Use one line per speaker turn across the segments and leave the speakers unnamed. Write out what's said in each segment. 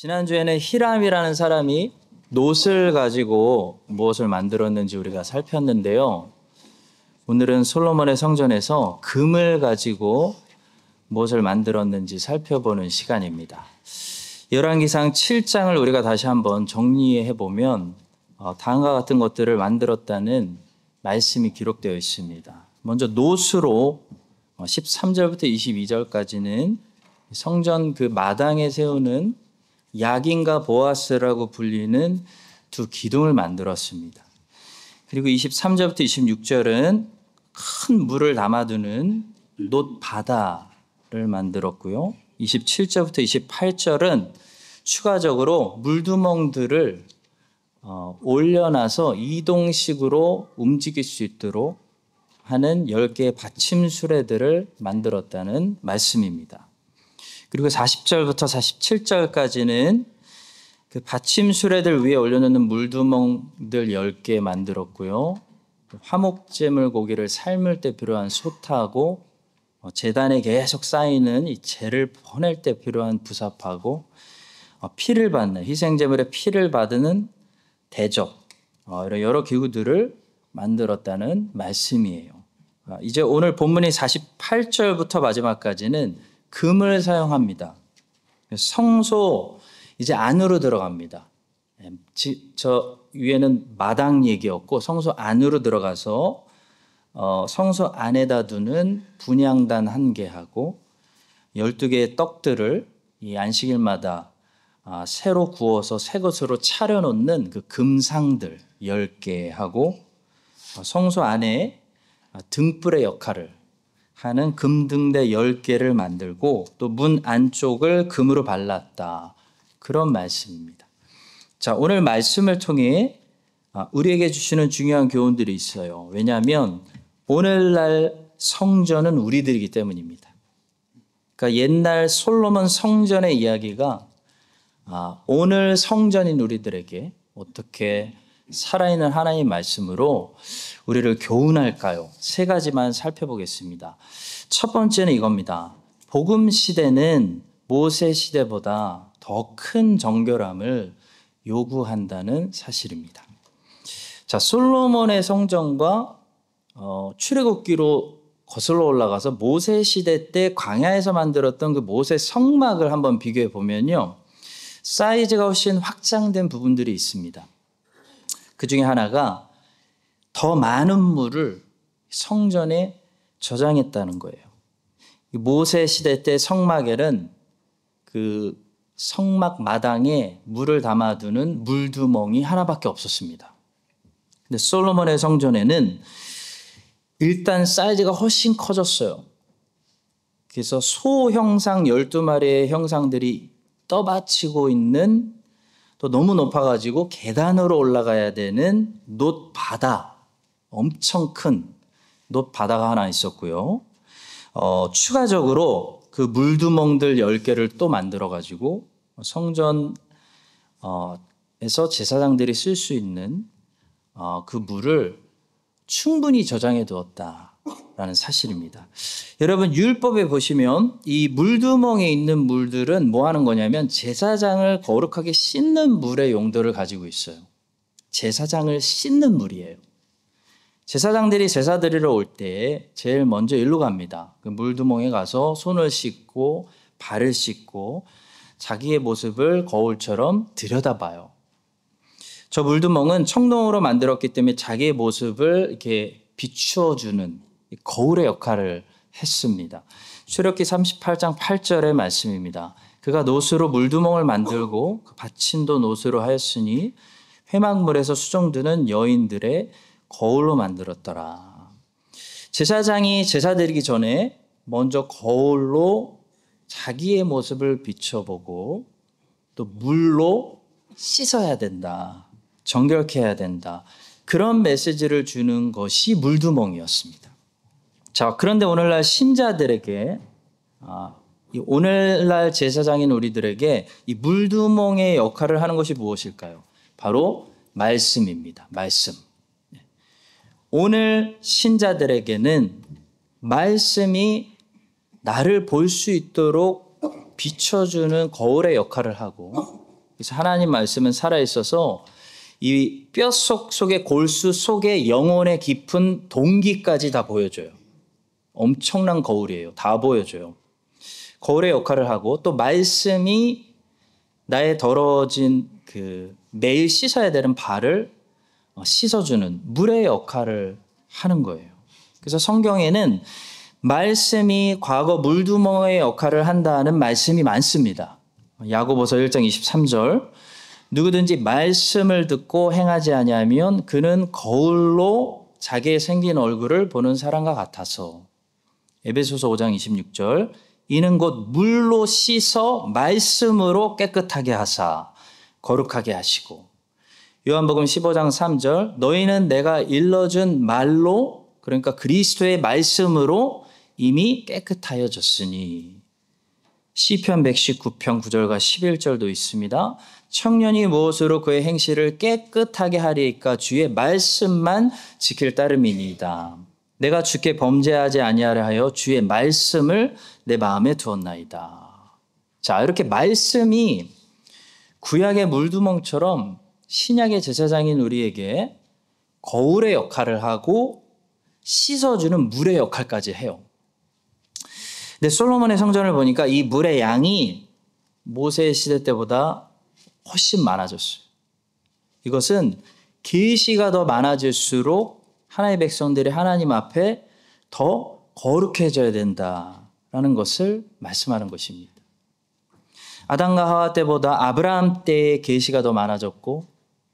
지난주에는 히람이라는 사람이 놋을 가지고 무엇을 만들었는지 우리가 살폈는데요. 오늘은 솔로몬의 성전에서 금을 가지고 무엇을 만들었는지 살펴보는 시간입니다. 열왕기상 7장을 우리가 다시 한번 정리해 보면 다음과 같은 것들을 만들었다는 말씀이 기록되어 있습니다. 먼저 놋으로 13절부터 22절까지는 성전 그 마당에 세우는 야긴과 보아스라고 불리는 두 기둥을 만들었습니다. 그리고 23절부터 26절은 큰 물을 담아두는 놋 바다를 만들었고요. 27절부터 28절은 추가적으로 물두멍들을 올려놔서 이동식으로 움직일 수 있도록 하는 10개의 받침 수레들을 만들었다는 말씀입니다. 그리고 40절부터 47절까지는 그 받침 수레들 위에 올려놓는 물두멍들 10개 만들었고요. 화목제물 고기를 삶을 때 필요한 솥하고 제단에 계속 쌓이는 이 재를 퍼낼 때 필요한 부삽하고 피를 받는 희생제물의 피를 받는 대접 이런 여러 기구들을 만들었다는 말씀이에요. 이제 오늘 본문이 48절부터 마지막까지는 금을 사용합니다. 성소 이제 안으로 들어갑니다. 저 위에는 마당 얘기였고 성소 안으로 들어가서 성소 안에다 두는 분향단 1개하고 12개의 떡들을 이 안식일마다 새로 구워서 새 것으로 차려놓는 그 금상들 10개하고 성소 안에 등불의 역할을 하는 금등대 10개를 만들고 또 문 안쪽을 금으로 발랐다. 그런 말씀입니다. 자, 오늘 말씀을 통해 우리에게 주시는 중요한 교훈들이 있어요. 왜냐하면 오늘날 성전은 우리들이기 때문입니다. 그러니까 옛날 솔로몬 성전의 이야기가 오늘 성전인 우리들에게 어떻게 살아있는 하나님의 말씀으로 우리를 교훈할까요? 3가지만 살펴보겠습니다. 첫 번째는 이겁니다. 복음 시대는 모세 시대보다 더 큰 정결함을 요구한다는 사실입니다. 자, 솔로몬의 성전과 출애굽기로 거슬러 올라가서 모세 시대 때 광야에서 만들었던 그 모세 성막을 한번 비교해 보면요. 사이즈가 훨씬 확장된 부분들이 있습니다. 그 중에 하나가 더 많은 물을 성전에 저장했다는 거예요. 모세 시대 때 성막에는 그 성막 마당에 물을 담아두는 물두멍이 하나밖에 없었습니다. 근데 솔로몬의 성전에는 일단 사이즈가 훨씬 커졌어요. 그래서 소 형상 12마리의 형상들이 떠받치고 있는 또 너무 높아가지고 계단으로 올라가야 되는 놋 바다, 엄청 큰 놋 바다가 하나 있었고요. 추가적으로 그 물두멍들 10개를 또 만들어가지고 성전에서 제사장들이 쓸 수 있는 그 물을 충분히 저장해 두었다라는 사실입니다. 여러분 율법에 보시면 이 물두멍에 있는 물들은 뭐 하는 거냐면 제사장을 거룩하게 씻는 물의 용도를 가지고 있어요. 제사장을 씻는 물이에요. 제사장들이 제사 드리러 올 때 제일 먼저 일로 갑니다. 그 물두멍에 가서 손을 씻고 발을 씻고 자기의 모습을 거울처럼 들여다봐요. 저 물두멍은 청동으로 만들었기 때문에 자기의 모습을 이렇게 비추어주는 거울의 역할을 했습니다. 출애굽기 38장 8절의 말씀입니다. 그가 놋으로 물두멍을 만들고 그 받침도 놋으로 하였으니 회막물에서 수정드는 여인들의 거울로 만들었더라. 제사장이 제사 드리기 전에 먼저 거울로 자기의 모습을 비춰보고 또 물로 씻어야 된다. 정결케 해야 된다. 그런 메시지를 주는 것이 물두멍이었습니다. 자, 그런데 오늘날 신자들에게 오늘날 제사장인 우리들에게 이 물두멍의 역할을 하는 것이 무엇일까요? 바로 말씀입니다. 말씀. 오늘 신자들에게는 말씀이 나를 볼 수 있도록 비춰주는 거울의 역할을 하고 그래서 하나님 말씀은 살아있어서 이 뼛속 속의 골수 속에 영혼의 깊은 동기까지 다 보여줘요. 엄청난 거울이에요. 다 보여줘요. 거울의 역할을 하고 또 말씀이 나의 더러워진 그 매일 씻어야 되는 발을 씻어주는 물의 역할을 하는 거예요. 그래서 성경에는 말씀이 과거 물두멍의 역할을 한다는 말씀이 많습니다. 야고보서 1장 23절 누구든지 말씀을 듣고 행하지 아니하면 그는 거울로 자기의 생긴 얼굴을 보는 사람과 같아서. 에베소서 5장 26절 이는 곧 물로 씻어 말씀으로 깨끗하게 하사 거룩하게 하시고. 요한복음 15장 3절 너희는 내가 일러준 말로 그러니까 그리스도의 말씀으로 이미 깨끗하여졌으니. 시편 119편 9절과 11절도 있습니다. 청년이 무엇으로 그의 행실을 깨끗하게 하리이까 주의 말씀만 지킬 따름이니이다. 내가 주께 범죄하지 아니하려 하여 주의 말씀을 내 마음에 두었나이다. 자, 이렇게 말씀이 구약의 물두멍처럼 신약의 제사장인 우리에게 거울의 역할을 하고 씻어주는 물의 역할까지 해요. 근데 솔로몬의 성전을 보니까 이 물의 양이 모세의 시대 때보다 훨씬 많아졌어요. 이것은 계시가 더 많아질수록 하나님의 백성들이 하나님 앞에 더 거룩해져야 된다라는 것을 말씀하는 것입니다. 아담과 하와 때보다 아브라함 때의 계시가 더 많아졌고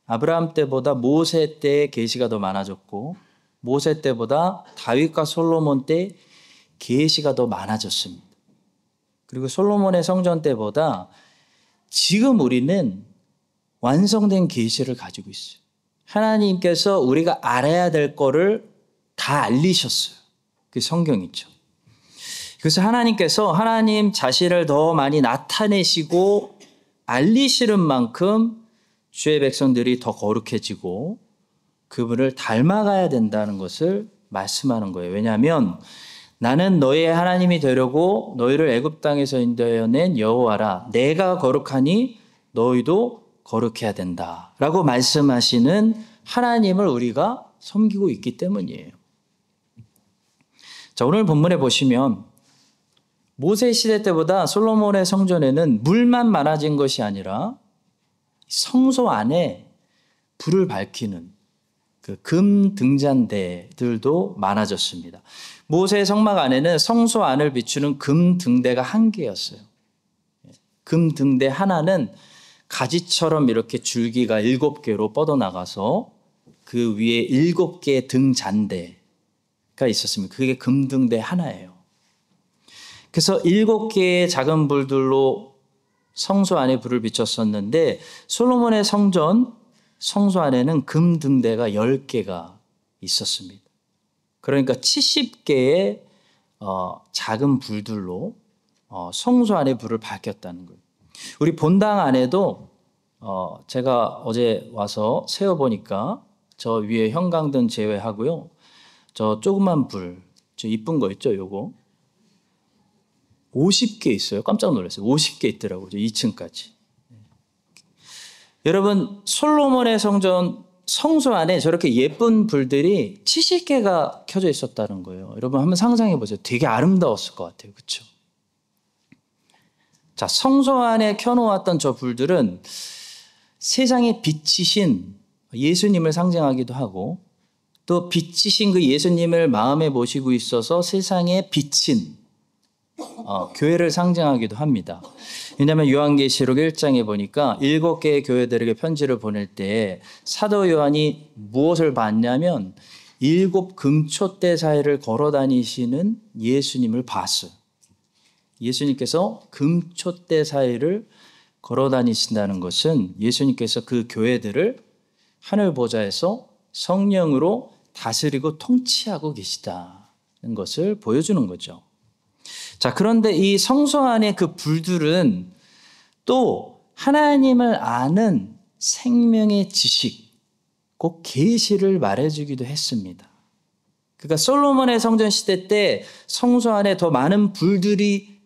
아브라함 때보다 모세 때의 계시가 더 많아졌고 모세 때보다 다윗과 솔로몬 때 계시가 더 많아졌습니다. 그리고 솔로몬의 성전 때보다 지금 우리는 완성된 계시를 가지고 있어요. 하나님께서 우리가 알아야 될 거를 다 알리셨어요. 그 성경이죠. 그래서 하나님께서 하나님 자신을 더 많이 나타내시고 알리시는 만큼 주의 백성들이 더 거룩해지고 그분을 닮아가야 된다는 것을 말씀하는 거예요. 왜냐하면 나는 너희의 하나님이 되려고 너희를 애굽 땅에서 인도해낸 여호와라. 내가 거룩하니 너희도 거룩해야 된다라고 말씀하시는 하나님을 우리가 섬기고 있기 때문이에요. 자, 오늘 본문에 보시면 모세 시대 때보다 솔로몬의 성전에는 물만 많아진 것이 아니라 성소 안에 불을 밝히는 그 금 등잔대들도 많아졌습니다. 모세의 성막 안에는 성소 안을 비추는 금 등대가 한 개였어요. 금 등대 하나는 가지처럼 이렇게 줄기가 7개로 뻗어나가서 그 위에 7개의 등잔대가 있었습니다. 그게 금 등대 하나예요. 그래서 7개의 작은 불들로 성소 안에 불을 비췄었는데 솔로몬의 성소 안에는 금 등대가 10개가 있었습니다. 그러니까 70개의 작은 불들로 성소 안에 불을 밝혔다는 거예요. 우리 본당 안에도 제가 어제 와서 세어보니까 저 위에 형광등 제외하고요. 저 조그만 불, 저 이쁜 거 있죠, 요거. 50개 있어요. 깜짝 놀랐어요. 50개 있더라고요. 2층까지. 여러분, 솔로몬의 성소 안에 저렇게 예쁜 불들이 70개가 켜져 있었다는 거예요. 여러분 한번 상상해 보세요. 되게 아름다웠을 것 같아요. 그렇죠? 자, 성소 안에 켜놓았던 저 불들은 세상의 빛이신 예수님을 상징하기도 하고 또 빛이신 그 예수님을 마음에 모시고 있어서 세상에 비친 교회를 상징하기도 합니다. 왜냐하면 요한계시록 1장에 보니까 7개의 교회들에게 편지를 보낼 때 사도 요한이 무엇을 봤냐면 7 금촛대 사이를 걸어 다니시는 예수님을 봤어요. 예수님께서 금촛대 사이를 걸어 다니신다는 것은 예수님께서 그 교회들을 하늘 보좌에서 성령으로 다스리고 통치하고 계시다는 것을 보여주는 거죠. 자, 그런데 이 성소 안의 그 불들은 또 하나님을 아는 생명의 지식, 곧 계시를 말해주기도 했습니다. 그러니까 솔로몬의 성전 시대 때 성소 안에 더 많은 불들이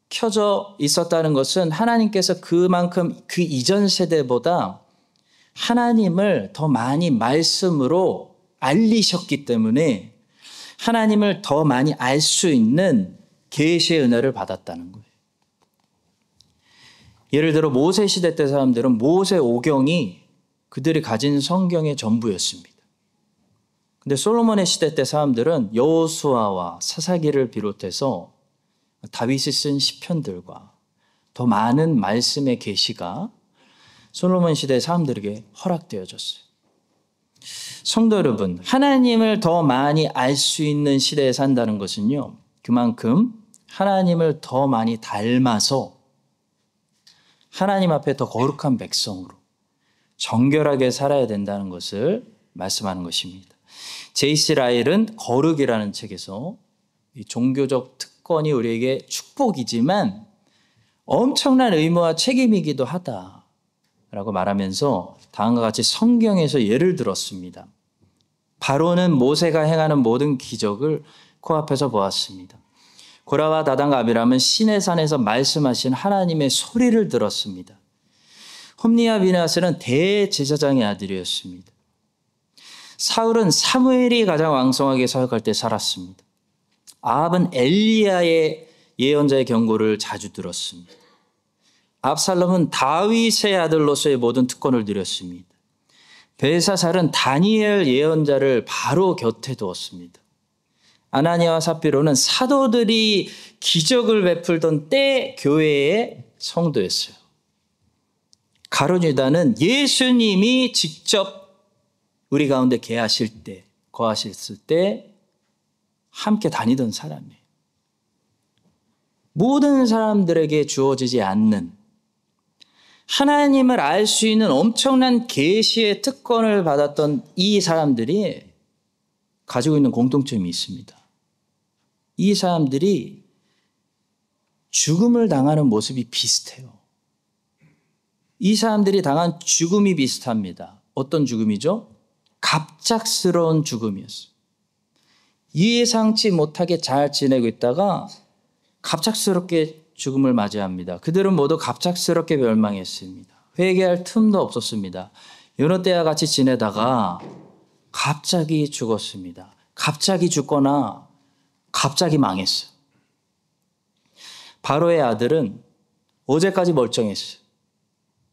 켜져 있었다는 것은 하나님께서 그만큼 그 이전 세대보다 하나님을 더 많이 말씀으로 알리셨기 때문에 하나님을 더 많이 알 수 있는 계시의 은혜를 받았다는 거예요. 예를 들어 모세 시대 때 사람들은 모세 오경이 그들이 가진 성경의 전부였습니다. 근데 솔로몬의 시대 때 사람들은 여호수아와 사사기를 비롯해서 다윗이 쓴 시편들과 더 많은 말씀의 계시가 솔로몬 시대 사람들에게 허락되어졌어요. 성도 여러분, 하나님을 더 많이 알 수 있는 시대에 산다는 것은요, 그만큼 하나님을 더 많이 닮아서 하나님 앞에 더 거룩한 백성으로 정결하게 살아야 된다는 것을 말씀하는 것입니다. 제이시 라일은 거룩이라는 책에서 이 종교적 특권이 우리에게 축복이지만 엄청난 의무와 책임이기도 하다라고 말하면서 다음과 같이 성경에서 예를 들었습니다. 바로는 모세가 행하는 모든 기적을 코앞에서 보았습니다. 고라와 다단과 아비람은 시내산에서 말씀하신 하나님의 소리를 들었습니다. 홈니와 비느하스는 대제사장의 아들이었습니다. 사울은 사무엘이 가장 왕성하게 사역할 때 살았습니다. 아합은 엘리야의 예언자의 경고를 자주 들었습니다. 압살롬은 다윗의 아들로서의 모든 특권을 누렸습니다. 벨사살은 다니엘 예언자를 바로 곁에 두었습니다. 아나니아와 삽비로는 사도들이 기적을 베풀던 때 교회의 성도였어요. 가룟 유다는 예수님이 직접 우리 가운데 거하셨을 때 함께 다니던 사람이에요. 모든 사람들에게 주어지지 않는 하나님을 알 수 있는 엄청난 계시의 특권을 받았던 이 사람들이 가지고 있는 공통점이 있습니다. 이 사람들이 죽음을 당하는 모습이 비슷해요. 이 사람들이 당한 죽음이 비슷합니다. 어떤 죽음이죠? 갑작스러운 죽음이었어요. 예상치 못하게 잘 지내고 있다가 갑작스럽게 죽음을 맞이합니다. 그들은 모두 갑작스럽게 멸망했습니다. 회개할 틈도 없었습니다. 여느 때와 같이 지내다가 갑자기 죽었습니다. 갑자기 죽거나 갑자기 망했어요. 바로의 아들은 어제까지 멀쩡했어요.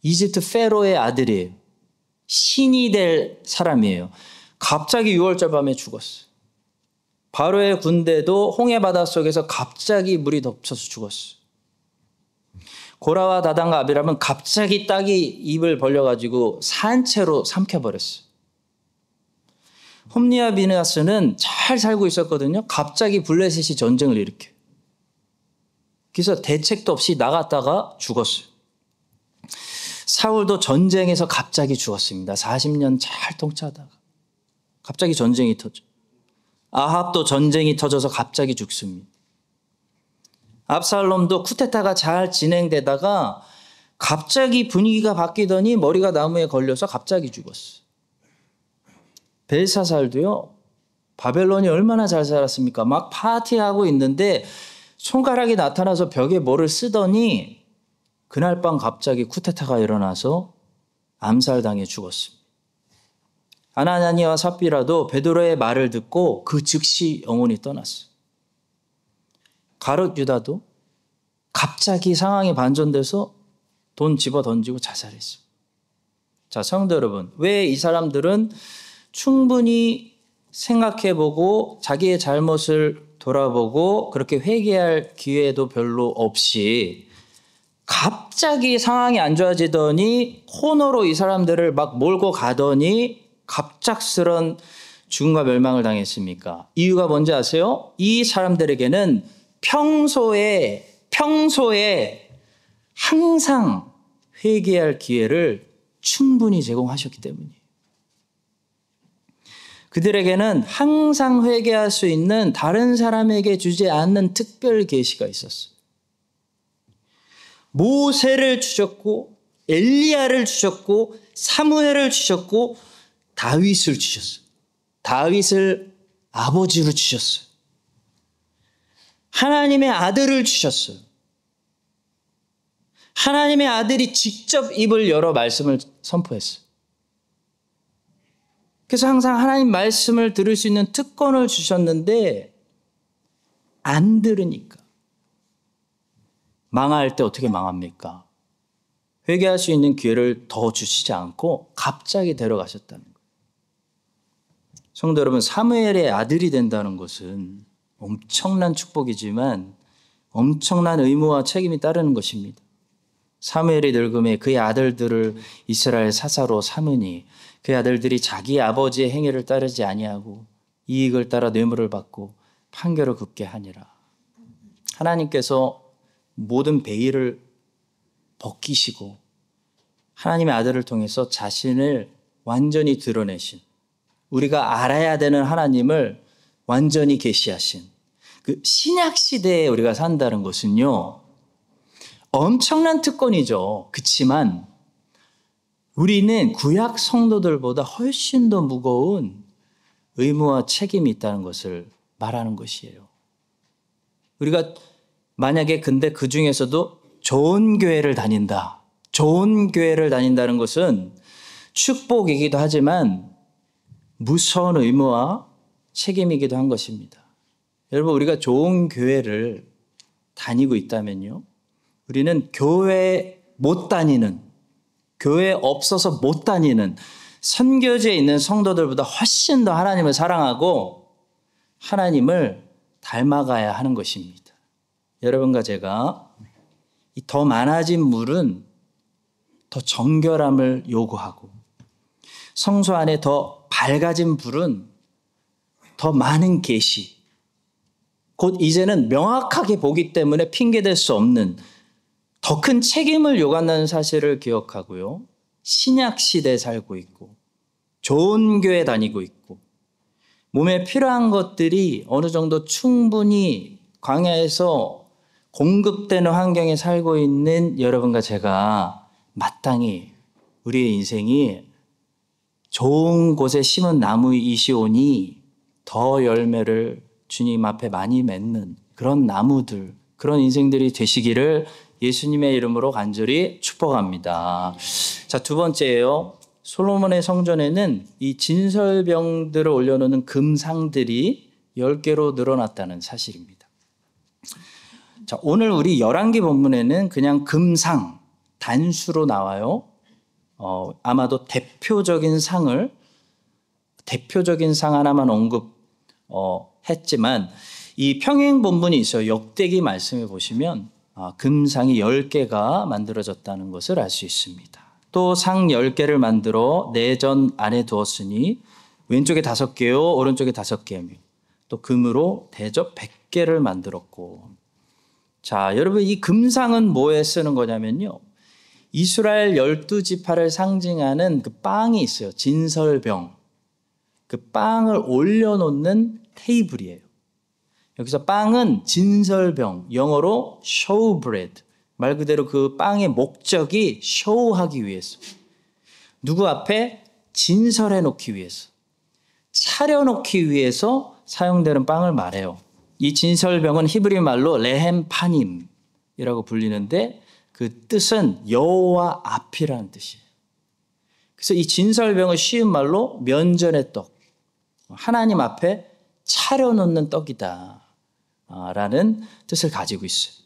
이집트 페로의 아들이에요. 신이 될 사람이에요. 갑자기 6월절 밤에 죽었어요. 바로의 군대도 홍해 바닷속에서 갑자기 물이 덮쳐서 죽었어요. 고라와 다단과 아비람은 갑자기 땅이 입을 벌려가지고 산채로 삼켜버렸어요. 홈니와 비느하스는 잘 살고 있었거든요. 갑자기 블레셋이 전쟁을 일으켜요. 그래서 대책도 없이 나갔다가 죽었어요. 사울도 전쟁에서 갑자기 죽었습니다. 40년 잘 통치하다가 갑자기 전쟁이 터져. 아합도 전쟁이 터져서 갑자기 죽습니다. 압살롬도 쿠데타가 잘 진행되다가 갑자기 분위기가 바뀌더니 머리가 나무에 걸려서 갑자기 죽었어요. 벨사살도요. 바벨론이 얼마나 잘 살았습니까? 막 파티하고 있는데 손가락이 나타나서 벽에 뭐를 쓰더니 그날 밤 갑자기 쿠데타가 일어나서 암살당해 죽었습니다. 아나니아와 삽비라도 베드로의 말을 듣고 그 즉시 영혼이 떠났어요. 가룟 유다도 갑자기 상황이 반전돼서 돈 집어 던지고 자살했어요. 자, 성도 여러분, 왜 이 사람들은 충분히 생각해보고 자기의 잘못을 돌아보고 그렇게 회개할 기회도 별로 없이 갑자기 상황이 안 좋아지더니 코너로 이 사람들을 막 몰고 가더니 갑작스런 죽음과 멸망을 당했습니까? 이유가 뭔지 아세요? 이 사람들에게는 평소에 항상 회개할 기회를 충분히 제공하셨기 때문이에요. 그들에게는 항상 회개할 수 있는 다른 사람에게 주지 않는 특별 계시가 있었어요. 모세를 주셨고 엘리야를 주셨고 사무엘을 주셨고 다윗을 주셨어요. 다윗을 아버지로 주셨어요. 하나님의 아들을 주셨어요. 하나님의 아들이 직접 입을 열어 말씀을 선포했어요. 그래서 항상 하나님 말씀을 들을 수 있는 특권을 주셨는데 안 들으니까 망할 때 어떻게 망합니까? 회개할 수 있는 기회를 더 주시지 않고 갑자기 데려가셨다는 거예요. 성도 여러분, 사무엘의 아들이 된다는 것은 엄청난 축복이지만 엄청난 의무와 책임이 따르는 것입니다. 사무엘이 늙음에 그의 아들들을 이스라엘 사사로 삼으니 그의 아들들이 자기 아버지의 행위를 따르지 아니하고 이익을 따라 뇌물을 받고 판결을 굽게 하니라. 하나님께서 모든 베일을 벗기시고 하나님의 아들을 통해서 자신을 완전히 드러내신, 우리가 알아야 되는 하나님을 완전히 계시하신 그 신약 시대에 우리가 산다는 것은요, 엄청난 특권이죠. 그렇지만 우리는 구약 성도들보다 훨씬 더 무거운 의무와 책임이 있다는 것을 말하는 것이에요. 우리가 만약에 근데 그 중에서도 좋은 교회를 다닌다. 좋은 교회를 다닌다는 것은 축복이기도 하지만 무서운 의무와 책임이기도 한 것입니다. 여러분, 우리가 좋은 교회를 다니고 있다면요, 우리는 교회 못 다니는, 교회 없어서 못 다니는 선교지에 있는 성도들보다 훨씬 더 하나님을 사랑하고 하나님을 닮아가야 하는 것입니다. 여러분과 제가 이 더 많아진 물은 더 정결함을 요구하고 성소 안에 더 밝아진 불은 더 많은 계시, 곧 이제는 명확하게 보기 때문에 핑계댈 수 없는 더 큰 책임을 요구한다는 사실을 기억하고요. 신약 시대에 살고 있고 좋은 교회 다니고 있고 몸에 필요한 것들이 어느 정도 충분히 광야에서 공급되는 환경에 살고 있는 여러분과 제가 마땅히 우리의 인생이 좋은 곳에 심은 나무이시오니 더 열매를 주님 앞에 많이 맺는 그런 나무들, 그런 인생들이 되시기를 예수님의 이름으로 간절히 축복합니다. 자, 두 번째예요. 솔로몬의 성전에는 이 진설병들을 올려놓는 금상들이 10개로 늘어났다는 사실입니다. 자, 오늘 우리 열왕기 본문에는 그냥 금상, 단수로 나와요. 아마도 대표적인 상 하나만 언급했지만 이 평행 본문이 있어요. 역대기 말씀에 보시면 금상이 10개가 만들어졌다는 것을 알 수 있습니다. 또 상 10개를 만들어 내전 안에 두었으니 왼쪽에 5개요 오른쪽에 5개며 또 금으로 대접 100개를 만들었고. 자, 여러분, 이 금상은 뭐에 쓰는 거냐면요, 이스라엘 12지파를 상징하는 그 빵이 있어요. 진설병. 그 빵을 올려놓는 테이블이에요. 여기서 빵은 진설병, 영어로 showbread. 말 그대로 그 빵의 목적이 쇼우하기 위해서, 누구 앞에 진설해 놓기 위해서, 차려놓기 위해서 사용되는 빵을 말해요. 이 진설병은 히브리 말로 레헴파님이라고 불리는데 그 뜻은 여호와 앞이라는 뜻이에요. 그래서 이 진설병은 쉬운 말로 면전의 떡, 하나님 앞에 차려놓는 떡이다 라는 뜻을 가지고 있어요.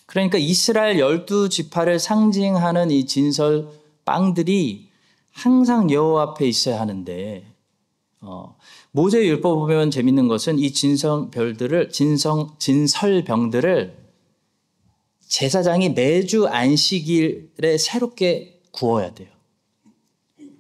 그러니까 이스라엘 12지파를 상징하는 이 진설 빵들이 항상 여호와 앞에 있어야 하는데, 모세의 율법 보면 재밌는 것은 이 진설병들을 제사장이 매주 안식일에 새롭게 구워야 돼요.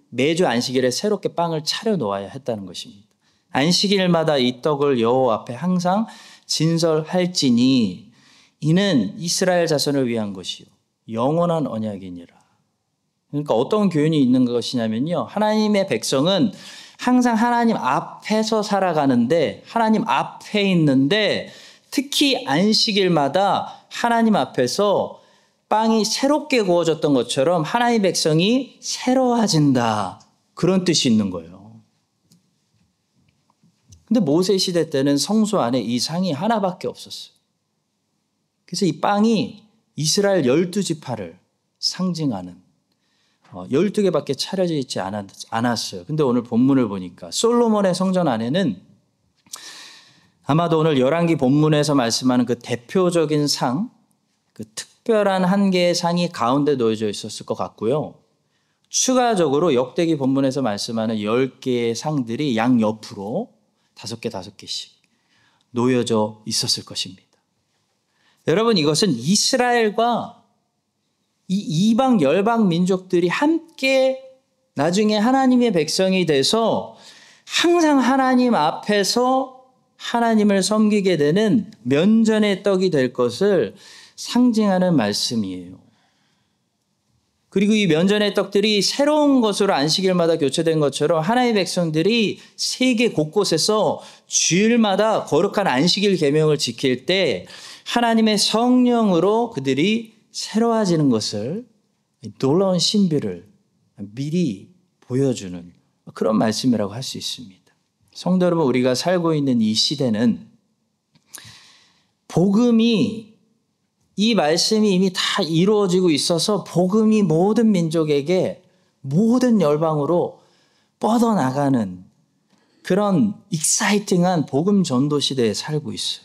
매주 안식일에 새롭게 빵을 차려 놓아야 했다는 것입니다. 안식일마다 이 떡을 여호와 앞에 항상 진설할지니 이는 이스라엘 자손을 위한 것이요 영원한 언약이니라. 그러니까 어떤 교훈이 있는 것이냐면요, 하나님의 백성은 항상 하나님 앞에서 살아가는데, 하나님 앞에 있는데, 특히 안식일마다 하나님 앞에서 빵이 새롭게 구워졌던 것처럼 하나님의 백성이 새로워진다, 그런 뜻이 있는 거예요. 근데 모세 시대 때는 성소 안에 이 상이 하나밖에 없었어요. 그래서 이 빵이 이스라엘 12지파를 상징하는 12개밖에 차려져 있지 않았어요. 근데 오늘 본문을 보니까 솔로몬의 성전 안에는 아마도 오늘 열왕기 본문에서 말씀하는 그 대표적인 상, 그 특별한 한 개의 상이 가운데 놓여져 있었을 것 같고요. 추가적으로 역대기 본문에서 말씀하는 10개의 상들이 양옆으로 5개씩 놓여져 있었을 것입니다. 여러분, 이것은 이스라엘과 이 이방 열방 민족들이 함께 나중에 하나님의 백성이 돼서 항상 하나님 앞에서 하나님을 섬기게 되는 면전의 떡이 될 것을 상징하는 말씀이에요. 그리고 이 면전의 떡들이 새로운 것으로 안식일마다 교체된 것처럼 하나님의 백성들이 세계 곳곳에서 주일마다 거룩한 안식일 계명을 지킬 때 하나님의 성령으로 그들이 새로워지는 것을, 놀라운 신비를 미리 보여주는 그런 말씀이라고 할 수 있습니다. 성도 여러분, 우리가 살고 있는 이 시대는 복음이, 이 말씀이 이미 다 이루어지고 있어서 복음이 모든 민족에게, 모든 열방으로 뻗어나가는 그런 익사이팅한 복음 전도 시대에 살고 있어요.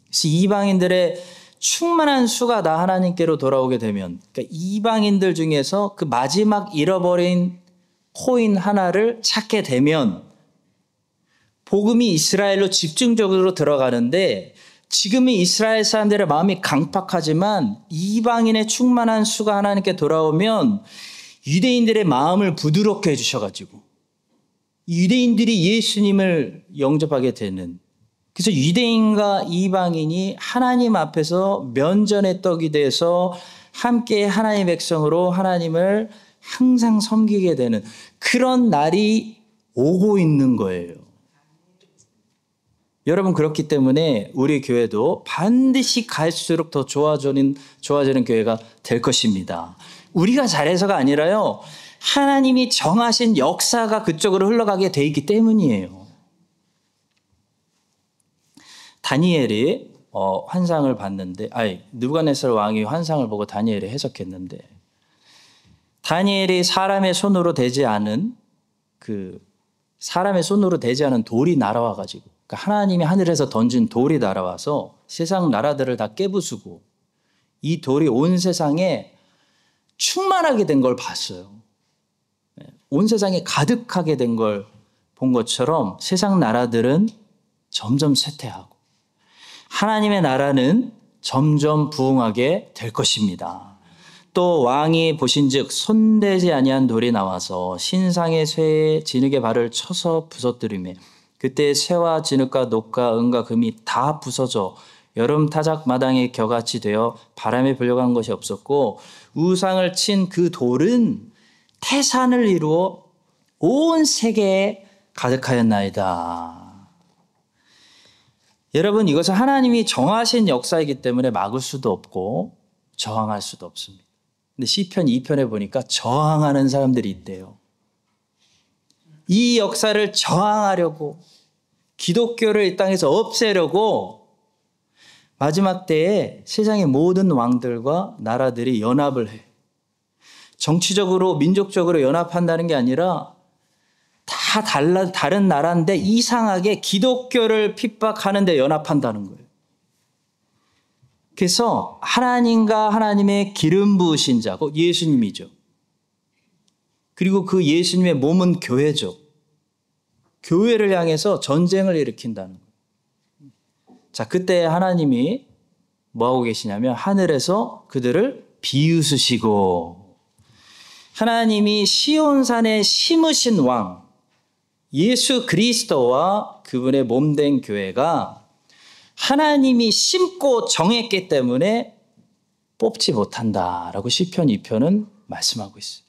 그래서 이방인들의 충만한 수가 다 하나님께로 돌아오게 되면, 그러니까 이방인들 중에서 그 마지막 잃어버린 코인 하나를 찾게 되면 복음이 이스라엘로 집중적으로 들어가는데, 지금은 이스라엘 사람들의 마음이 강팍하지만 이방인의 충만한 수가 하나님께 돌아오면 유대인들의 마음을 부드럽게 해주셔가지고 유대인들이 예수님을 영접하게 되는, 그래서 유대인과 이방인이 하나님 앞에서 면전의 떡이 돼서 함께 하나님의 백성으로 하나님을 항상 섬기게 되는 그런 날이 오고 있는 거예요. 여러분, 그렇기 때문에 우리 교회도 반드시 갈수록 더 좋아지는 교회가 될 것입니다. 우리가 잘해서가 아니라요, 하나님이 정하신 역사가 그쪽으로 흘러가게 돼 있기 때문이에요. 다니엘이 환상을 봤는데, 느부갓네살 왕이 환상을 보고 다니엘이 해석했는데, 다니엘이 사람의 손으로 되지 않은 돌이 날아와 가지고, 그러니까 하나님이 하늘에서 던진 돌이 날아와서 세상 나라들을 다 깨부수고 이 돌이 온 세상에 충만하게 된 걸 봤어요. 온 세상에 가득하게 된 걸 본 것처럼 세상 나라들은 점점 쇠퇴하고 하나님의 나라는 점점 부흥하게 될 것입니다. 또 왕이 보신즉 손대지 아니한 돌이 나와서 신상의 쇠의 진흙의 발을 쳐서 부서뜨리매 그때 쇠와 진흙과 녹과 은과 금이 다 부서져 여름 타작 마당에 겨같이 되어 바람에 불려간 것이 없었고 우상을 친 그 돌은 태산을 이루어 온 세계에 가득하였나이다. 여러분, 이것은 하나님이 정하신 역사이기 때문에 막을 수도 없고 저항할 수도 없습니다. 근데 시편 2편에 보니까 저항하는 사람들이 있대요. 이 역사를 저항하려고, 기독교를 이 땅에서 없애려고 마지막 때에 세상의 모든 왕들과 나라들이 연합을 해. 정치적으로, 민족적으로 연합한다는 게 아니라 다 다른 나라인데 이상하게 기독교를 핍박하는 데 연합한다는 거예요. 그래서 하나님과 하나님의 기름 부으신 자, 곧 예수님이죠. 그리고 그 예수님의 몸은 교회죠. 교회를 향해서 전쟁을 일으킨다는 거예요. 자, 그때 하나님이 뭐하고 계시냐면 하늘에서 그들을 비웃으시고, 하나님이 시온산에 심으신 왕 예수 그리스도와 그분의 몸된 교회가 하나님이 심고 정했기 때문에 뽑지 못한다라고 시편 2편은 말씀하고 있어요.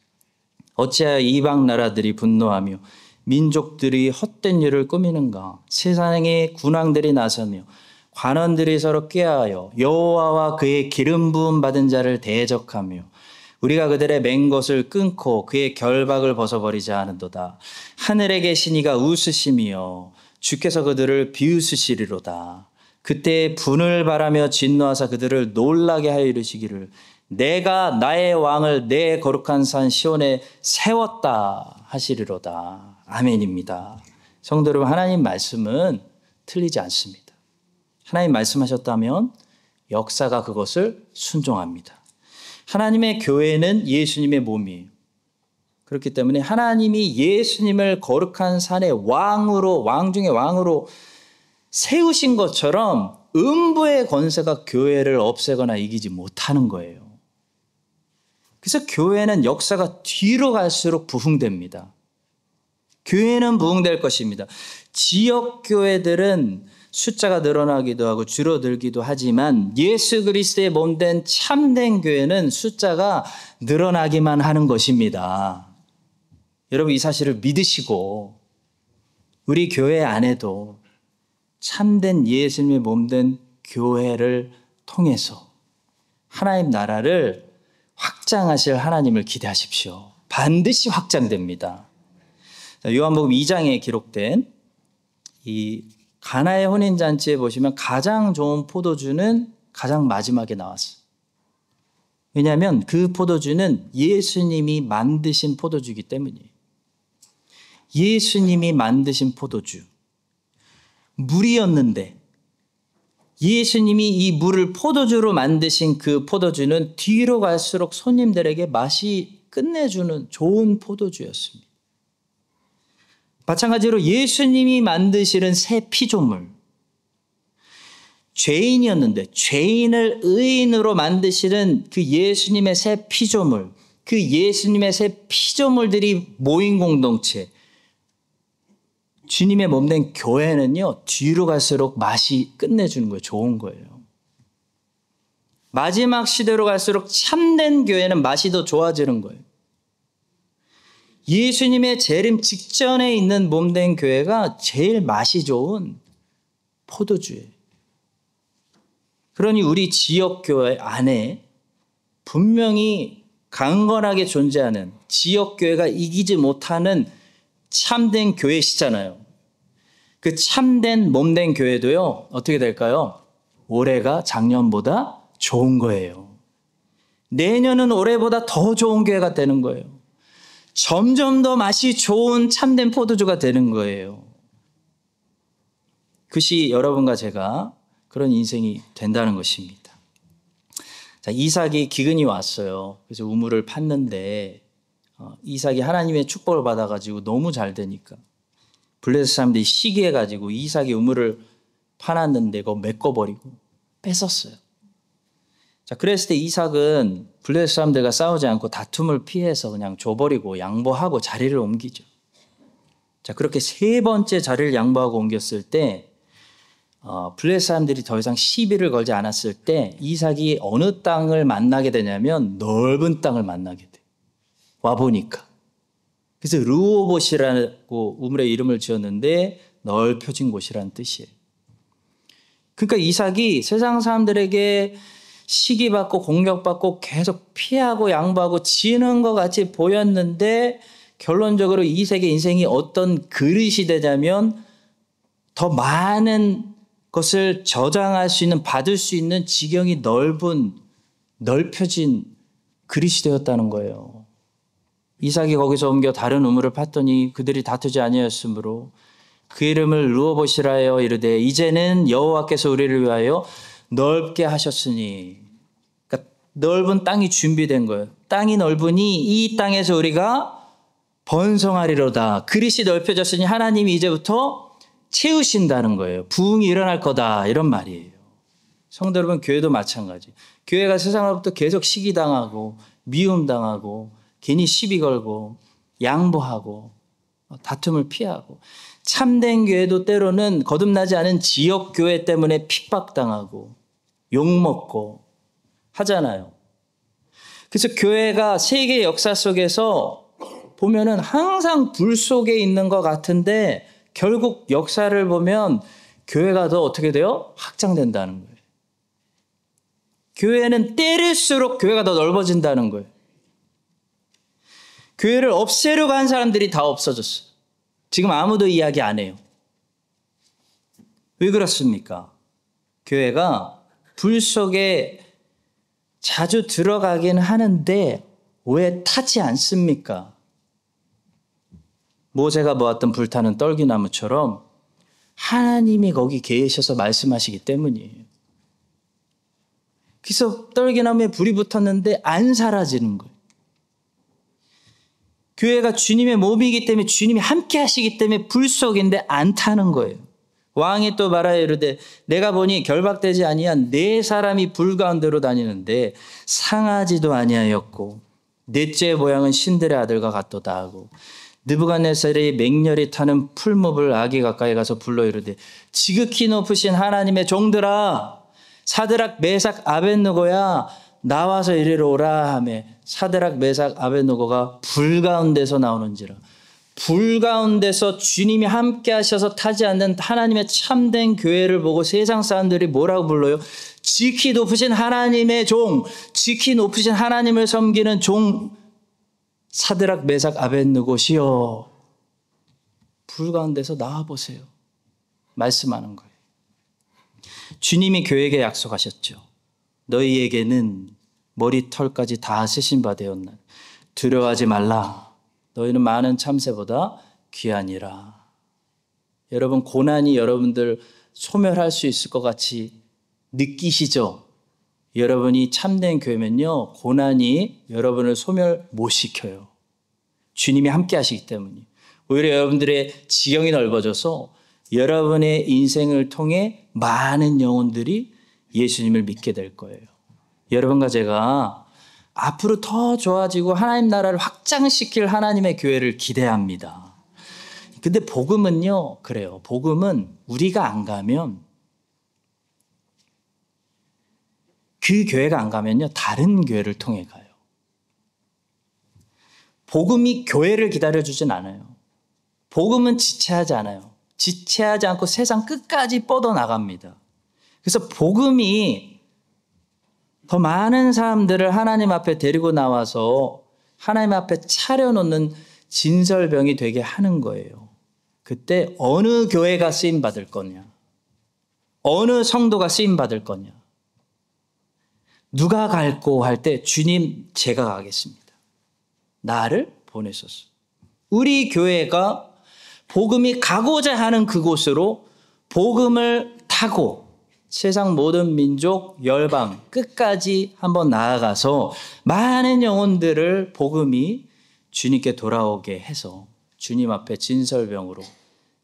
어찌하여 이방 나라들이 분노하며 민족들이 헛된 일을 꾸미는가. 세상의 군왕들이 나서며 관원들이 서로 꾀하여 여호와와 그의 기름 부음 받은 자를 대적하며 우리가 그들의 맹것을 끊고 그의 결박을 벗어버리자 하는도다. 하늘에 계신 이가 웃으시며 주께서 그들을 비웃으시리로다. 그때 분을 바라며 진노하사 그들을 놀라게 하여 이르시기를 내가 나의 왕을 내 거룩한 산 시온에 세웠다 하시리로다. 아멘입니다. 성도 여러분, 하나님 말씀은 틀리지 않습니다. 하나님 말씀하셨다면 역사가 그것을 순종합니다. 하나님의 교회는 예수님의 몸이에요. 그렇기 때문에 하나님이 예수님을 거룩한 산의 왕으로, 왕 중의 왕으로 세우신 것처럼 음부의 권세가 교회를 없애거나 이기지 못하는 거예요. 그래서 교회는 역사가 뒤로 갈수록 부흥됩니다. 교회는 부흥될 것입니다. 지역 교회들은 숫자가 늘어나기도 하고 줄어들기도 하지만 예수 그리스도의 몸된 참된 교회는 숫자가 늘어나기만 하는 것입니다. 여러분, 이 사실을 믿으시고 우리 교회 안에도 참된 예수님의 몸된 교회를 통해서 하나님 나라를 확장하실 하나님을 기대하십시오. 반드시 확장됩니다. 요한복음 2장에 기록된 이 가나의 혼인잔치에 보시면 가장 좋은 포도주는 가장 마지막에 나왔어요. 왜냐하면 그 포도주는 예수님이 만드신 포도주이기 때문이에요. 예수님이 만드신 포도주. 물이었는데 예수님이 이 물을 포도주로 만드신 그 포도주는 뒤로 갈수록 손님들에게 맛이 끝내주는 좋은 포도주였습니다. 마찬가지로 예수님이 만드시는 새 피조물. 죄인이었는데 죄인을 의인으로 만드시는 그 예수님의 새 피조물. 그 예수님의 새 피조물들이 모인 공동체. 주님의 몸된 교회는요, 뒤로 갈수록 맛이 끝내주는 거예요. 좋은 거예요. 마지막 시대로 갈수록 참된 교회는 맛이 더 좋아지는 거예요. 예수님의 재림 직전에 있는 몸된 교회가 제일 맛이 좋은 포도주예요. 그러니 우리 지역교회 안에 분명히 강건하게 존재하는 지역교회가 이기지 못하는 참된 교회시잖아요. 그 참된 몸된 교회도요, 어떻게 될까요? 올해가 작년보다 좋은 거예요. 내년은 올해보다 더 좋은 교회가 되는 거예요. 점점 더 맛이 좋은 참된 포도주가 되는 거예요. 그것이 여러분과 제가 그런 인생이 된다는 것입니다. 자, 이삭이 기근이 왔어요. 그래서 우물을 팠는데 이삭이 하나님의 축복을 받아가지고 너무 잘 되니까 블레셋 사람들이 시기해가지고 이삭이 우물을 파놨는데 그거 메꿔버리고 뺏었어요. 자, 그랬을 때 이삭은 블레셋 사람들과 싸우지 않고 다툼을 피해서 그냥 줘버리고 양보하고 자리를 옮기죠. 자, 그렇게 세 번째 자리를 양보하고 옮겼을 때 블레셋 사람들이 더 이상 시비를 걸지 않았을 때 이삭이 어느 땅을 만나게 되냐면 넓은 땅을 만나게 돼. 와보니까. 그래서 르호봇이라고 우물의 이름을 지었는데 넓혀진 곳이라는 뜻이에요. 그러니까 이삭이 세상 사람들에게 시기받고 공격받고 계속 피하고 양보하고 지는 것 같이 보였는데 결론적으로 이삭의 인생이 어떤 그릇이 되냐면 더 많은 것을 저장할 수 있는, 받을 수 있는 지경이 넓혀진 그릇이 되었다는 거예요. 이삭이 거기서 옮겨 다른 우물을 팠더니 그들이 다투지 아니하였으므로 그 이름을 르호봇이라 하여 이르되 이제는 여호와께서 우리를 위하여 넓게 하셨으니. 그러니까 넓은 땅이 준비된 거예요. 땅이 넓으니 이 땅에서 우리가 번성하리로다. 그릇이 넓혀졌으니 하나님이 이제부터 채우신다는 거예요. 부흥이 일어날 거다, 이런 말이에요. 성도 여러분, 교회도 마찬가지. 교회가 세상으로부터 계속 시기당하고 미움당하고 괜히 시비 걸고 양보하고 다툼을 피하고, 참된 교회도 때로는 거듭나지 않은 지역교회 때문에 핍박당하고 욕먹고 하잖아요. 그래서 교회가 세계 역사 속에서 보면은 항상 불 속에 있는 것 같은데 결국 역사를 보면 교회가 더 어떻게 돼요? 확장된다는 거예요. 교회는 때릴수록 교회가 더 넓어진다는 거예요. 교회를 없애려고 한 사람들이 다 없어졌어요. 지금 아무도 이야기 안 해요. 왜 그렇습니까? 교회가 불 속에 자주 들어가긴 하는데 왜 타지 않습니까? 모세가 모았던 불타는 떨기나무처럼 하나님이 거기 계셔서 말씀하시기 때문이에요. 그래서 떨기나무에 불이 붙었는데 안 사라지는 거예요. 교회가 주님의 몸이기 때문에 주님이 함께 하시기 때문에 불 속인데 안 타는 거예요. 왕이 또 말하여 이르되 내가 보니 결박되지 아니한 네 사람이 불 가운데로 다니는데 상하지도 아니하였고 넷째 모양은 신들의 아들과 같도다 하고 느부갓네살이 맹렬히 타는 풀무불 아기 가까이 가서 불러 이르되 지극히 높으신 하나님의 종들아 사드락 메삭 아벳느고야 나와서 이리로 오라 하며 사드락 메삭 아벳느고가 불 가운데서 나오는지라. 불 가운데서 주님이 함께 하셔서 타지 않는 하나님의 참된 교회를 보고 세상 사람들이 뭐라고 불러요? 지극히 높으신 하나님의 종, 지극히 높으신 하나님을 섬기는 종 사드락 메삭 아벳느고시여 불 가운데서 나와보세요. 말씀하는 거예요. 주님이 교회에게 약속하셨죠. 너희에게는 머리털까지 다 쓰신 바 되었나. 두려워하지 말라. 너희는 많은 참새보다 귀하니라. 여러분 고난이 여러분들 소멸할 수 있을 것 같이 느끼시죠? 여러분이 참된 교회면요. 고난이 여러분을 소멸 못 시켜요. 주님이 함께 하시기 때문이에요. 오히려 여러분들의 지경이 넓어져서 여러분의 인생을 통해 많은 영혼들이 예수님을 믿게 될 거예요. 여러분과 제가 앞으로 더 좋아지고 하나님 나라를 확장시킬 하나님의 교회를 기대합니다. 근데 복음은요, 그래요. 복음은 우리가 안 가면 그 교회가 안 가면요, 다른 교회를 통해 가요. 복음이 교회를 기다려주진 않아요. 복음은 지체하지 않아요. 지체하지 않고 세상 끝까지 뻗어나갑니다. 그래서 복음이 더 많은 사람들을 하나님 앞에 데리고 나와서 하나님 앞에 차려놓는 진설병이 되게 하는 거예요. 그때 어느 교회가 쓰임받을 거냐? 어느 성도가 쓰임받을 거냐? 누가 갈고 할 때 주님 제가 가겠습니다. 나를 보내소서. 우리 교회가 복음이 가고자 하는 그곳으로 복음을 타고 세상 모든 민족, 열방 끝까지 한번 나아가서 많은 영혼들을 복음이 주님께 돌아오게 해서 주님 앞에 진설병으로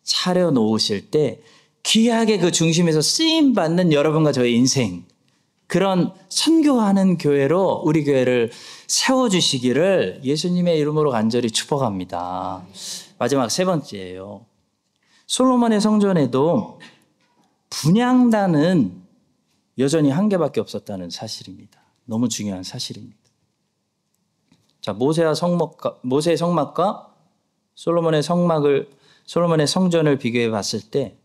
차려놓으실 때 귀하게 그 중심에서 쓰임받는 여러분과 저의 인생, 그런 선교하는 교회로 우리 교회를 세워주시기를 예수님의 이름으로 간절히 축복합니다. 마지막 세 번째예요. 솔로몬의 성전에도 분향단은 여전히 한 개밖에 없었다는 사실입니다. 너무 중요한 사실입니다. 자, 모세의 성막과 솔로몬의 성전을 비교해 봤을 때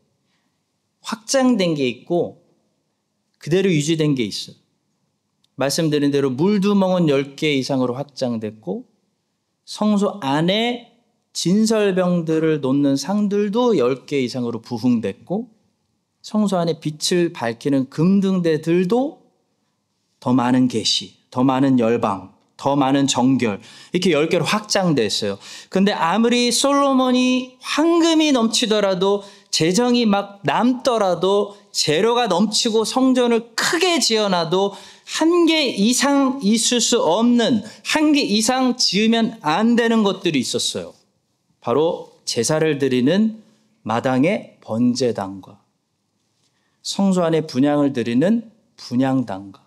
확장된 게 있고 그대로 유지된 게 있어요. 말씀드린 대로 물두멍은 10개 이상으로 확장됐고 성소 안에 진설병들을 놓는 상들도 10개 이상으로 부흥됐고 성소 안에 빛을 밝히는 금등대들도 더 많은 계시, 더 많은 열방, 더 많은 정결 이렇게 10개로 확장됐어요. 그런데 아무리 솔로몬이 황금이 넘치더라도 재정이 막 남더라도 재료가 넘치고 성전을 크게 지어놔도 1개 이상 있을 수 없는 1개 이상 지으면 안 되는 것들이 있었어요. 바로 제사를 드리는 마당의 번제단과 성소 안에 분향을 드리는 분향단과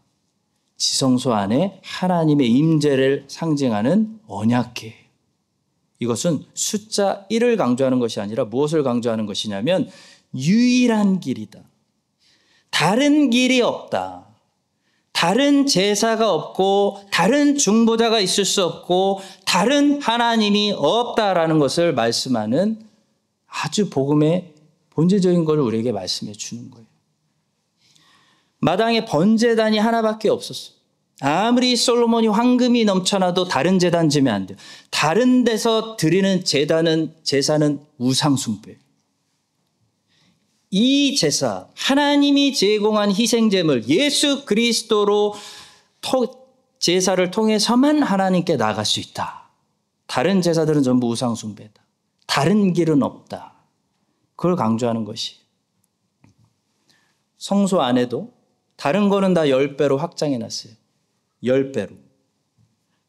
지성소 안에 하나님의 임재를 상징하는 언약궤. 이것은 숫자 1을 강조하는 것이 아니라 무엇을 강조하는 것이냐면 유일한 길이다. 다른 길이 없다. 다른 제사가 없고 다른 중보자가 있을 수 없고 다른 하나님이 없다라는 것을 말씀하는 아주 복음의 본질적인 걸 우리에게 말씀해 주는 거예요. 마당에 번제단이 하나밖에 없었어요. 아무리 솔로몬이 황금이 넘쳐나도 다른 제단 지면 안 돼요. 다른 데서 드리는 제사는 우상숭배예요. 이 제사, 하나님이 제공한 희생제물, 예수 그리스도로 제사를 통해서만 하나님께 나아갈 수 있다. 다른 제사들은 전부 우상 숭배다. 다른 길은 없다. 그걸 강조하는 것이. 성소 안에도 다른 거는 다 10배로 확장해 놨어요. 10배로.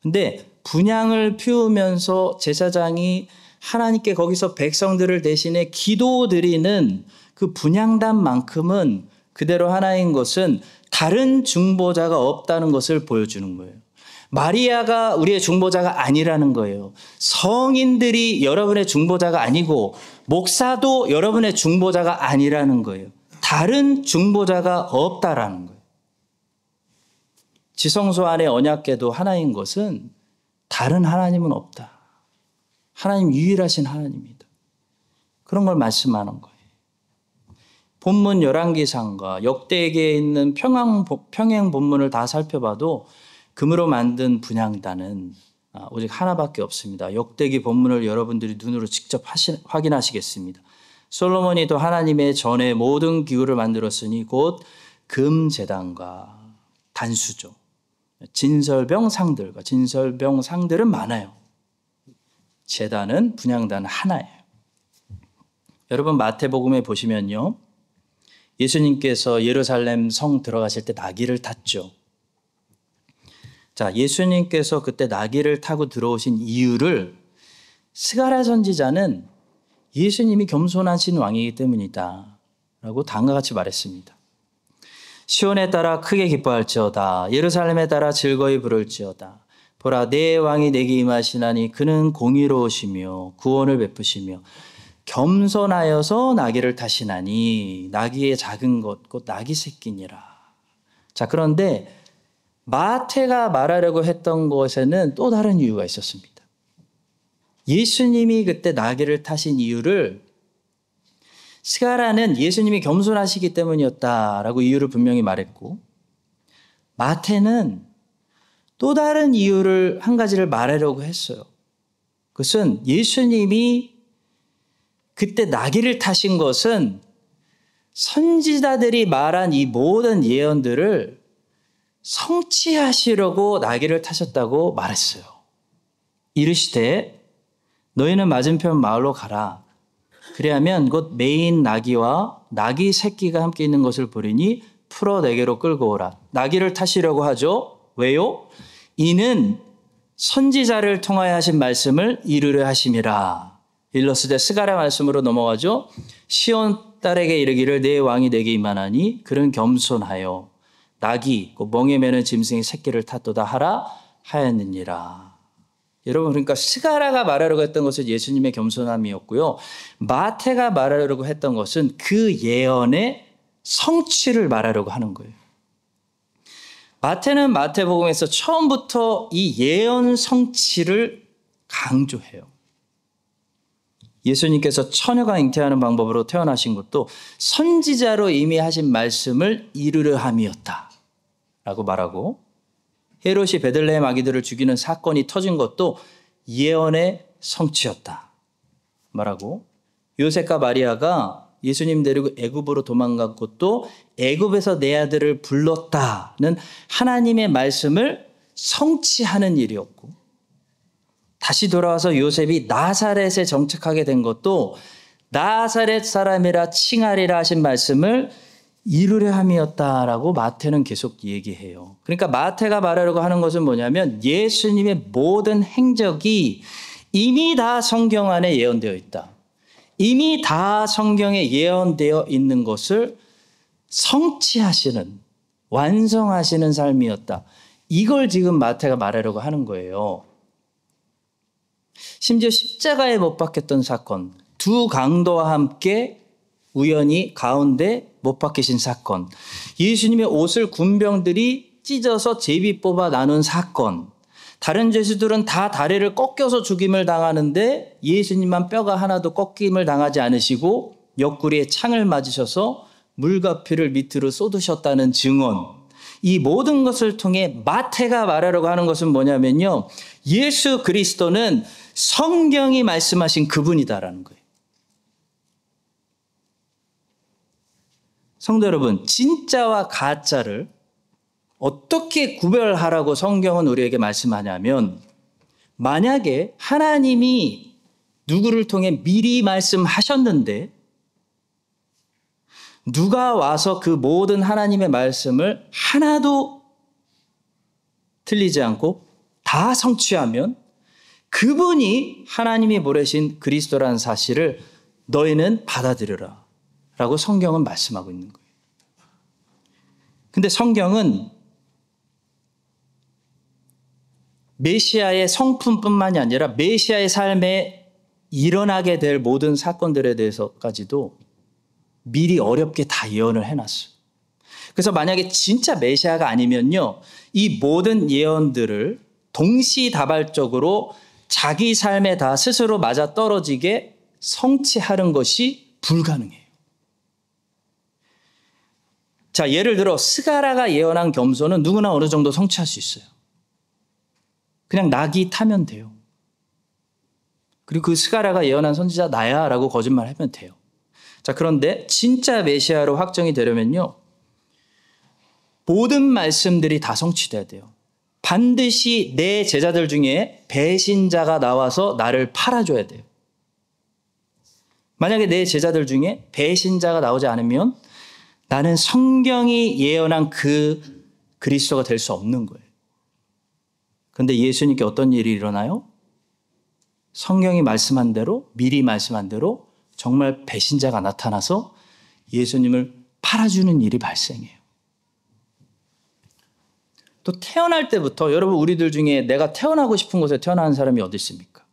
근데 분향을 피우면서 제사장이 하나님께 거기서 백성들을 대신해 기도드리는 그 분향단만큼은 그대로 하나인 것은 다른 중보자가 없다는 것을 보여주는 거예요. 마리아가 우리의 중보자가 아니라는 거예요. 성인들이 여러분의 중보자가 아니고 목사도 여러분의 중보자가 아니라는 거예요. 다른 중보자가 없다라는 거예요. 지성소 안에 언약궤도 하나인 것은 다른 하나님은 없다. 하나님 유일하신 하나님이다. 그런 걸 말씀하는 거예요. 본문 열왕기상과 역대기에 있는 평행 본문을 다 살펴봐도 금으로 만든 분향단은 오직 하나밖에 없습니다. 역대기 본문을 여러분들이 눈으로 직접 확인하시겠습니다. 솔로몬이 또 하나님의 전에 모든 기구를 만들었으니 곧 금제단과 단수죠. 진설병 상들은 많아요. 제단은 분향단 하나예요. 여러분 마태복음에 보시면요. 예수님께서 예루살렘 성 들어가실 때 나귀를 탔죠. 자, 예수님께서 그때 나귀를 타고 들어오신 이유를 스가랴 선지자는 예수님이 겸손하신 왕이기 때문이다 라고 다음과 같이 말했습니다. 시온에 따라 크게 기뻐할지어다. 예루살렘에 따라 즐거이 부를지어다. 보라 내 왕이 내게 임하시나니 그는 공의로우시며 구원을 베푸시며 겸손하여서 나귀를 타시나니 나귀의 작은 것 곧 나귀 새끼니라. 자, 그런데 마태가 말하려고 했던 것에는 또 다른 이유가 있었습니다. 예수님이 그때 나귀를 타신 이유를 스가랴는 예수님이 겸손하시기 때문이었다라고 이유를 분명히 말했고, 마태는 또 다른 이유를 한 가지를 말하려고 했어요. 그것은 예수님이 그때 나귀를 타신 것은 선지자들이 말한 이 모든 예언들을 성취하시려고 나귀를 타셨다고 말했어요. 이르시되 너희는 맞은편 마을로 가라. 그리하면 곧 매인 나귀와 나귀 새끼가 함께 있는 것을 보리니 풀어 내게로 끌고 오라. 나귀를 타시려고 하죠. 왜요? 이는 선지자를 통하여 하신 말씀을 이루려 하심이라. 일러스되 스가랴 말씀으로 넘어가죠. 시온 딸에게 이르기를 내 왕이 내게 임하나니 그는 겸손하여 나귀 곧 멍에 매는 짐승의 새끼를 탔도다 하라 하였느니라. 여러분, 그러니까 스가랴가 말하려고 했던 것은 예수님의 겸손함이었고요. 마태가 말하려고 했던 것은 그 예언의 성취를 말하려고 하는 거예요. 마태는 마태복음에서 처음부터 이 예언 성취를 강조해요. 예수님께서 처녀가 잉태하는 방법으로 태어나신 것도 선지자로 이미 하신 말씀을 이루려 함이었다 라고 말하고, 헤롯이 베들레헴 아기들을 죽이는 사건이 터진 것도 예언의 성취였다 말하고, 요셉과 마리아가 예수님 데리고 애굽으로 도망간 것도 애굽에서 내 아들을 불렀다는 하나님의 말씀을 성취하는 일이었고, 다시 돌아와서 요셉이 나사렛에 정착하게 된 것도 나사렛 사람이라 칭하리라 하신 말씀을 이루려 함이었다라고 마태는 계속 얘기해요. 그러니까 마태가 말하려고 하는 것은 뭐냐면 예수님의 모든 행적이 이미 다 성경 안에 예언되어 있다. 이미 다 성경에 예언되어 있는 것을 성취하시는, 완성하시는 삶이었다. 이걸 지금 마태가 말하려고 하는 거예요. 심지어 십자가에 못 박혔던 사건, 두 강도와 함께 우연히 가운데 못 박히신 사건, 예수님의 옷을 군병들이 찢어서 제비 뽑아 나눈 사건, 다른 죄수들은 다 다리를 꺾여서 죽임을 당하는데 예수님만 뼈가 하나도 꺾임을 당하지 않으시고 옆구리에 창을 맞으셔서 물과 피를 밑으로 쏟으셨다는 증언, 이 모든 것을 통해 마태가 말하려고 하는 것은 뭐냐면요, 예수 그리스도는 성경이 말씀하신 그분이다라는 거예요. 성도 여러분, 진짜와 가짜를 어떻게 구별하라고 성경은 우리에게 말씀하냐면, 만약에 하나님이 누구를 통해 미리 말씀하셨는데 누가 와서 그 모든 하나님의 말씀을 하나도 틀리지 않고 다 성취하면 그분이 하나님이 보내신 그리스도라는 사실을 너희는 받아들여라 라고 성경은 말씀하고 있는 거예요. 근데 성경은 메시아의 성품뿐만이 아니라 메시아의 삶에 일어나게 될 모든 사건들에 대해서까지도 미리 어렵게 다 예언을 해놨어요. 그래서 만약에 진짜 메시아가 아니면요, 이 모든 예언들을 동시다발적으로 자기 삶에 다 스스로 맞아떨어지게 성취하는 것이 불가능해요. 자, 예를 들어 스가랴가 예언한 겸손은 누구나 어느 정도 성취할 수 있어요. 그냥 낙이 타면 돼요. 그리고 그 스가랴가 예언한 선지자 나야 라고 거짓말하면 돼요. 자, 그런데 진짜 메시아로 확정이 되려면요, 모든 말씀들이 다 성취돼야 돼요. 반드시 내 제자들 중에 배신자가 나와서 나를 팔아줘야 돼요. 만약에 내 제자들 중에 배신자가 나오지 않으면 나는 성경이 예언한 그 그리스도가 될 수 없는 거예요. 그런데 예수님께 어떤 일이 일어나요? 성경이 말씀한 대로, 미리 말씀한 대로 정말 배신자가 나타나서 예수님을 팔아주는 일이 발생해요. 또 태어날 때부터, 여러분 우리들 중에 내가 태어나고 싶은 곳에 태어나는 사람이 어디 있습니까?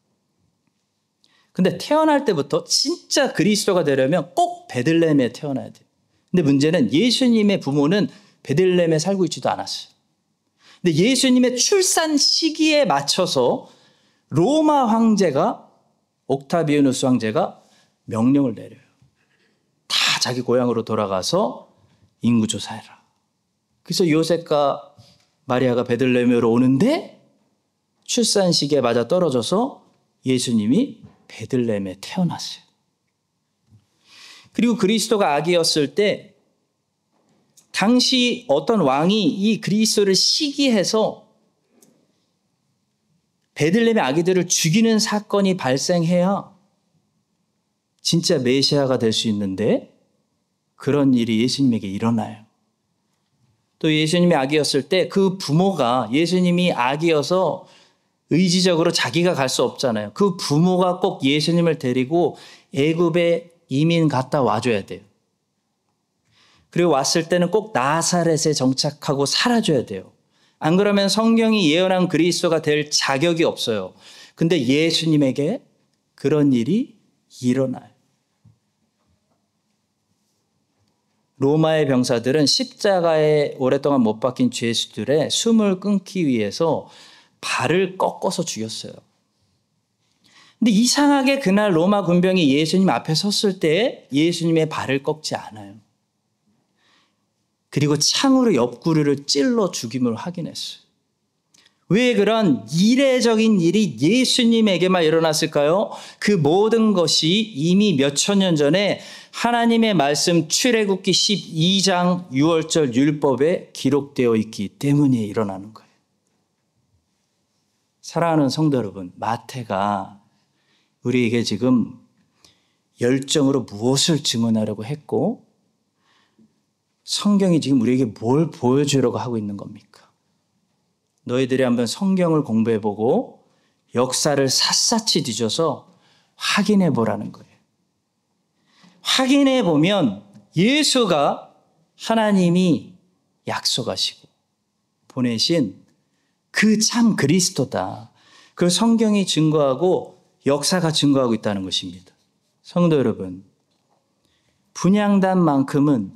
근데 태어날 때부터 진짜 그리스도가 되려면 꼭 베들레헴에 태어나야 돼요. 근데 문제는 예수님의 부모는 베들레헴에 살고 있지도 않았어요. 근데 예수님의 출산 시기에 맞춰서 로마 황제가, 옥타비아누스 황제가 명령을 내려요. 다 자기 고향으로 돌아가서 인구조사해라. 그래서 요셉과 마리아가 베들레헴으로 오는데 출산 시기에 맞아 떨어져서 예수님이 베들레헴에 태어났어요. 그리고 그리스도가 아기였을 때 당시 어떤 왕이 이 그리스도를 시기해서 베들레헴의 아기들을 죽이는 사건이 발생해야 진짜 메시아가 될 수 있는데 그런 일이 예수님에게 일어나요. 또 예수님이 아기였을 때 그 부모가, 예수님이 아기여서 의지적으로 자기가 갈 수 없잖아요. 그 부모가 꼭 예수님을 데리고 애굽에 이민 갔다 와줘야 돼요. 그리고 왔을 때는 꼭 나사렛에 정착하고 살아줘야 돼요. 안 그러면 성경이 예언한 그리스도가 될 자격이 없어요. 근데 예수님에게 그런 일이 일어나요. 로마의 병사들은 십자가에 오랫동안 못 박힌 죄수들의 숨을 끊기 위해서 발을 꺾어서 죽였어요. 근데 이상하게 그날 로마 군병이 예수님 앞에 섰을 때 예수님의 발을 꺾지 않아요. 그리고 창으로 옆구리를 찔러 죽임을 확인했어요. 왜 그런 이례적인 일이 예수님에게만 일어났을까요? 그 모든 것이 이미 몇천 년 전에 하나님의 말씀 출애굽기 12장 6월절 율법에 기록되어 있기 때문에 일어나는 거예요. 사랑하는 성도 여러분, 마태가 우리에게 지금 열정으로 무엇을 증언하려고 했고 성경이 지금 우리에게 뭘 보여주려고 하고 있는 겁니까? 너희들이 한번 성경을 공부해보고 역사를 샅샅이 뒤져서 확인해 보라는 거예요. 확인해 보면 예수가 하나님이 약속하시고 보내신 그 참 그리스도다. 그 성경이 증거하고 역사가 증거하고 있다는 것입니다. 성도 여러분, 분향단만큼은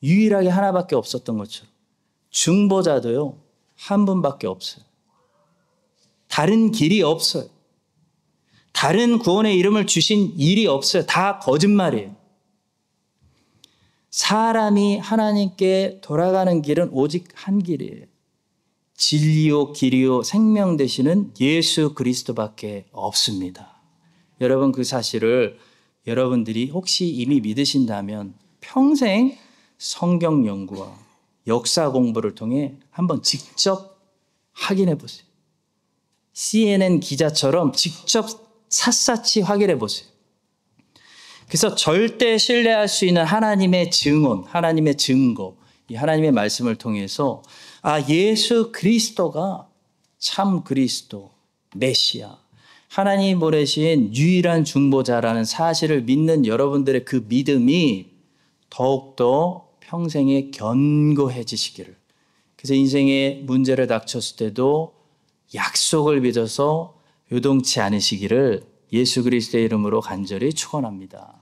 유일하게 하나밖에 없었던 것처럼 중보자도요, 한 분밖에 없어요. 다른 길이 없어요. 다른 구원의 이름을 주신 일이 없어요. 다 거짓말이에요. 사람이 하나님께 돌아가는 길은 오직 한 길이에요. 진리요 길이요 생명 되시는 예수 그리스도밖에 없습니다. 여러분, 그 사실을 여러분들이 혹시 이미 믿으신다면 평생 성경 연구와 역사 공부를 통해 한번 직접 확인해 보세요. CNN 기자처럼 직접 샅샅이 확인해 보세요. 그래서 절대 신뢰할 수 있는 하나님의 증언, 하나님의 증거, 이 하나님의 말씀을 통해서 예수 그리스도가 참 그리스도, 메시아, 하나님이 보내신 유일한 중보자라는 사실을 믿는 여러분들의 그 믿음이 더욱더 평생에 견고해지시기를. 그래서 인생에 문제를 닥쳤을 때도 약속을 믿어서 요동치 않으시기를 예수 그리스도의 이름으로 간절히 축원합니다.